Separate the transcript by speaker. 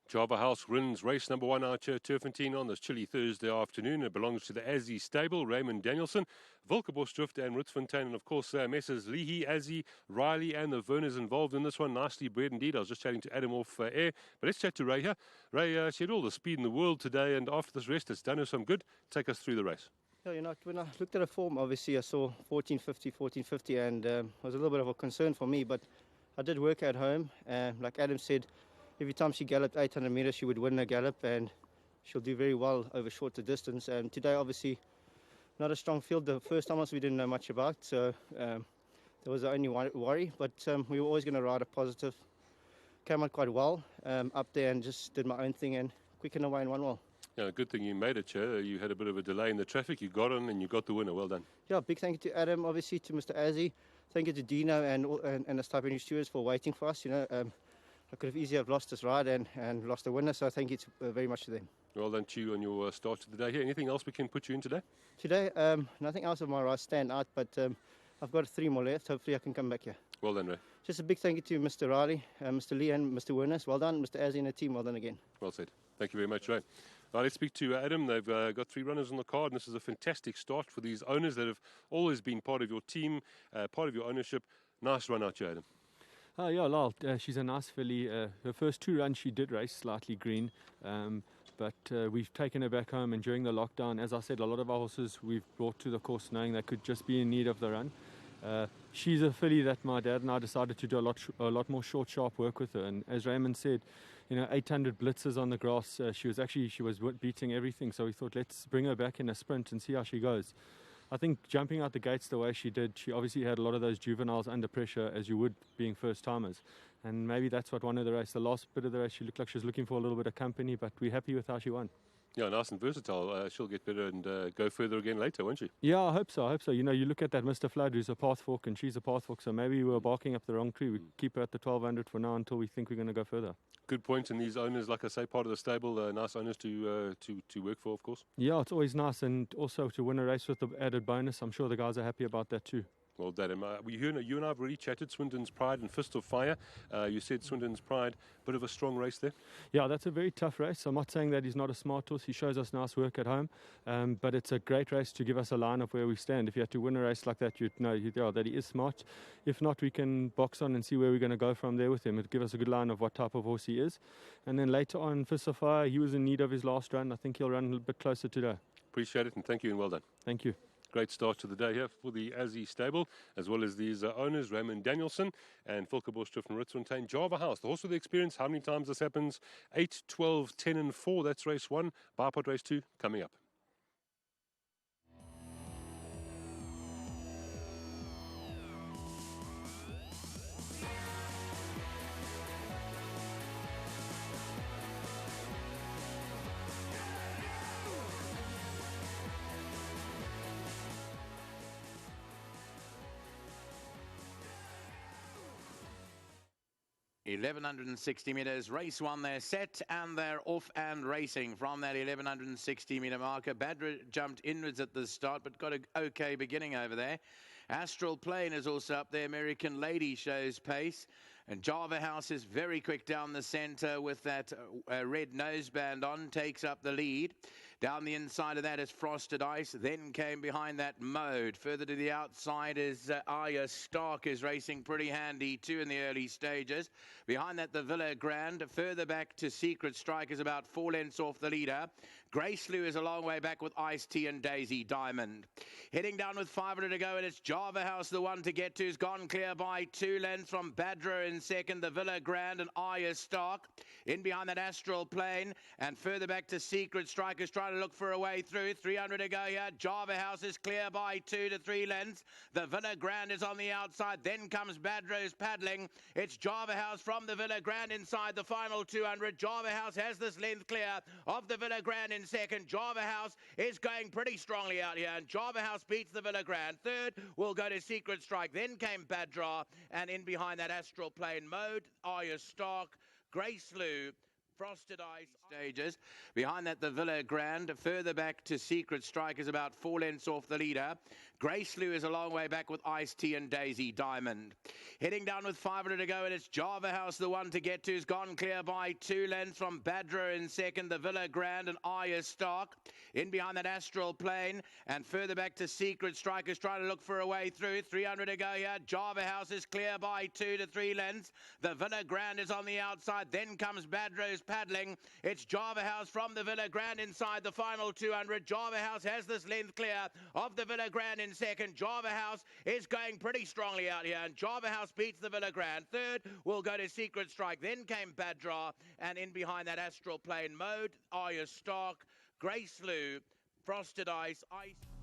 Speaker 1: Java House wins race number 1 out here, TURFFONTEIN, on this chilly Thursday afternoon. It belongs to the Azzy stable, Raymond Danielson, Volkerbosdrift and Ritzfontein, and of course Messrs. Leahy, Azzy, Riley and the Verners involved in this one. Nicely bred indeed. I was just chatting to Adam off air, but let's chat to Ray here. Ray, she had all the speed in the world today, and after this rest it's done her some good. Take us through the race.
Speaker 2: Yeah, when I looked at her form, obviously I saw 1450, and it was a little bit of a concern for me, but I did work at home, and like Adam said, every time she galloped 800 meters, she would win a gallop, and she'll do very well over shorter distance. And today, obviously, not a strong field. The first time we didn't know much about, so that was the only worry. But we were always going to ride a positive. Came out quite well up there and just did my own thing and quickened away and won well.
Speaker 1: Yeah, good thing you made it, Chair. You had a bit of a delay in the traffic. You got on and you got the winner. Well done.
Speaker 2: Yeah, big thank you to Adam, obviously, to Mr. Azzy. Thank you to Dino and the stipend stewards for waiting for us. I could have easily have lost this ride and lost the winner, so thank you very much to them.
Speaker 1: Well done to you on your start to the day here. Anything else we can put you in today?
Speaker 2: Today, nothing else of my rides stand out, but I've got 3 more left. Hopefully I can come back here.
Speaker 1: Well done, Ray.
Speaker 2: Just a big thank you to Mr. Riley, Mr. Lee and Mr. Werners. Well done. Mr. Azzy and the team, well done again.
Speaker 1: Well said. Thank you very much, Ray. Right, let's speak to Adam. They've got 3 runners on the card, and this is a fantastic start for these owners that have always been part of your team, part of your ownership. Nice run out here, Adam.
Speaker 3: Yeah, Lal, she's a nice filly. Her first 2 runs she did race slightly green, but we've taken her back home, and during the lockdown, as I said, a lot of our horses we've brought to the course knowing they could just be in need of the run. She's a filly that my dad and I decided to do a lot more short, sharp work with her, and as Raymond said, 800 blitzes on the grass. She was beating everything, so we thought let's bring her back in a sprint and see how she goes. I think jumping out the gates the way she did, she obviously had a lot of those juveniles under pressure, as you would being first-timers. And maybe that's what won her the race. The last bit of the race, she looked like she was looking for a little bit of company, but we're happy with how she won.
Speaker 1: Yeah, nice and versatile. She'll get better and go further again later, won't she?
Speaker 3: Yeah, I hope so. You look at that Mr. Flood, who's a path fork, and she's a path fork, so maybe we were barking up the wrong tree. We keep her at the 1200 for now until we think we're going to go further.
Speaker 1: Good point, and these owners, like I say, part of the stable, nice owners to work for, of course.
Speaker 3: Yeah, it's always nice, and also to win a race with the added bonus. I'm sure the guys are happy about that too. Well
Speaker 1: done. You and I have already chatted Swindon's Pride and Fist of Fire. You said Swindon's Pride, bit of a strong race there. Yeah, that's a very tough race. I'm not saying that he's not a smart horse. He shows us nice work at home, but it's a great race to give us a line of where we stand. If you had to win a race like that, you'd know that he is smart. If not, we can box on and see where we're going to go from there with him. It'd give us a good line of what type of horse he is. And then later on, Fist of Fire, he was in need of his last run. I think he'll run a little bit closer today. Appreciate it, and thank you, and well done. Thank you. Great start to the day here for the Azzy stable, as well as these owners, Raymond Danielson and Volkerbosdrift and Ritzfontein. Java House, the horse with the experience. How many times this happens? 8, 12, 10 and 4. That's race 1. Barpot race 2 coming up.
Speaker 4: $1,160 meters, race 1 they're set and they're off and racing from that 1,160 meter marker. Badra jumped inwards at the start but got an okay beginning over there. Astral Plain is also up there. American Lady shows pace. And Java House is very quick down the centre with that red noseband on, takes up the lead. Down the inside of that is Frosted Ice, then came behind that Mode. Further to the outside is Aya Stark is racing pretty handy too in the early stages. Behind that, the Villa Grand. Further back to Secret Strike is about 4 lengths off the leader. Graceloo is a long way back with Ice Tea and Daisy Diamond. Heading down with 500 to go, and it's Java House, the one to get to, has gone clear by 2 lengths from Badra in second, the Villa Grand and Aya Stark. In behind that Astral Plain, and further back to Secret Strike is trying to look for a way through. 300 to go here. Java House is clear by 2 to 3 lengths. The Villa Grand is on the outside. Then comes Badra's paddling. It's Java House from the Villa Grand inside the final 200. Java House has this length clear of the Villa Grand in second. Java House is going pretty strongly out here, and Java House beats the Villa Grand. Third will go to Secret Strike. Then came Badra, and in behind that Astral Plain Mode, Aya Stark, Graceloo, Frosted Ice stages. Behind that, the Villa Grand. Further back to Secret Strike is about 4 lengths off the leader. Grace Lou is a long way back with Ice Tea and Daisy Diamond. Heading down with 500 to go, and it's Java House, the one to get to, has gone clear by 2 lengths from Badra in second, the Villa Grand and Aya Stark. In behind that Astral Plane, and further back to Secret Strike, who's trying to look for a way through. 300 to go here. Java House is clear by 2 to 3 lengths. The Villa Grand is on the outside. Then comes Badra, who's paddling. It's Java House from the Villa Grand inside the final 200. Java House has this length clear of the Villa Grand in second. Java House is going pretty strongly out here, and Java House beats the Villa Grand. Third will go to Secret Strike. Then came Badra, and in behind that Astral Plane Mode, Aya Stark, Grace Lou, Frosted Ice, Ice.